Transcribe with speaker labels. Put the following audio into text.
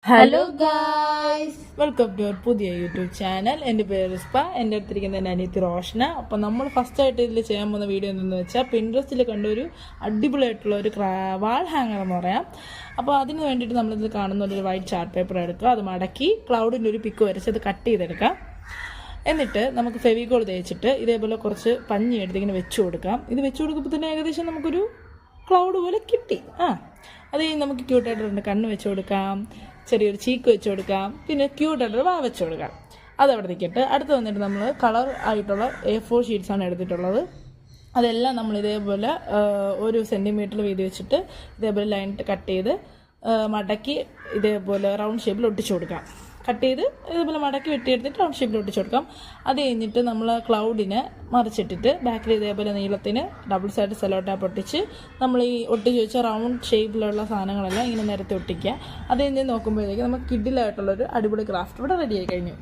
Speaker 1: Hello guys,
Speaker 2: welcome to our പുതിയ YouTube channel. എൻ്റെ പേര് റിസ്പ. എൻ്റെ അടുത്തിരിക്കുന്ന എൻ്റെ അനിയത്തി റോഷന. അപ്പോൾ നമ്മൾ ഫസ്റ്റായിട്ട് ഇതിൽ ചെയ്യാൻ പോകുന്ന വീഡിയോ എന്തെന്ന് വെച്ചാൽ പിൻട്രസ്റ്റിൽ കണ്ട ഒരു അടിപൊളിയായിട്ടുള്ള ഒരു വാൾ ഹാങ്ങർ എന്ന് പറയാം. അപ്പോൾ അതിന് വേണ്ടിയിട്ട് നമ്മളിത് കാണുന്ന ഒരു വൈറ്റ് ചാർട്ട് പേപ്പർ എടുക്കുക, അത് മടക്കി ക്ലൗഡിൻ്റെ ഒരു പിക്ക് വരച്ച് അത് കട്ട് ചെയ്തെടുക്കാം. എന്നിട്ട് നമുക്ക് ഫെവിക്കോൾ തേച്ചിട്ട് ഇതേപോലെ കുറച്ച് പഞ്ഞി എടുത്ത് ഇങ്ങനെ വെച്ച് കൊടുക്കാം. ഇത് വെച്ച് കൊടുക്കുമ്പോൾ തന്നെ ഏകദേശം നമുക്കൊരു ക്ലൗഡ് പോലെ കിട്ടി. അത് കഴിഞ്ഞ് നമുക്ക് ക്യൂട്ടായിട്ട് രണ്ട് കണ്ണ് വെച്ച് കൊടുക്കാം, ചെറിയൊരു ചീക്ക് വെച്ച് കൊടുക്കാം, പിന്നെ ക്യൂട്ടായിട്ടൊരു വാ വെച്ച് കൊടുക്കാം. അതവിടെ നിൽക്കട്ടെ. അടുത്ത് വന്നിട്ട് നമ്മൾ കളർ ആയിട്ടുള്ള A4 ഷീറ്റ്സാണ് എടുത്തിട്ടുള്ളത്. അതെല്ലാം നമ്മൾ ഇതേപോലെ 1 സെൻറ്റിമീറ്റർ വീതി വെച്ചിട്ട് ഇതേപോലെ ലൈൻ കട്ട് ചെയ്ത് മടക്കി ഇതേപോലെ റൗണ്ട് ഷേപ്പിൽ ഒട്ടിച്ചു കൊടുക്കാം. കട്ട് ചെയ്ത് ഇതേപോലെ മടക്കി വെട്ടിയെടുത്തിട്ട് റൗണ്ട് ഷേപ്പിൽ ഒട്ടിച്ചു കൊടുക്കാം. അത് കഴിഞ്ഞിട്ട് നമ്മൾ ക്ലൗഡിനെ മറിച്ചിട്ടിട്ട് ബാക്കിൽ ഇതേപോലെ നീളത്തിന് ഡബിൾ സൈഡ് സെല്ലോ ടാപ്പ് ഒട്ടിച്ച് നമ്മൾ ഈ ഒട്ടിച്ച് വെച്ച റൗണ്ട് ഷേപ്പിലുള്ള സാധനങ്ങളെല്ലാം ഇങ്ങനെ നിരത്തി ഒട്ടിക്കുക. അത് കഴിഞ്ഞ് നോക്കുമ്പോഴത്തേക്ക് നമുക്ക് കിഡിലായിട്ടുള്ളൊരു അടിപൊളി ക്രാഫ്റ്റ് ഇവിടെ റെഡി ആയി കഴിഞ്ഞു.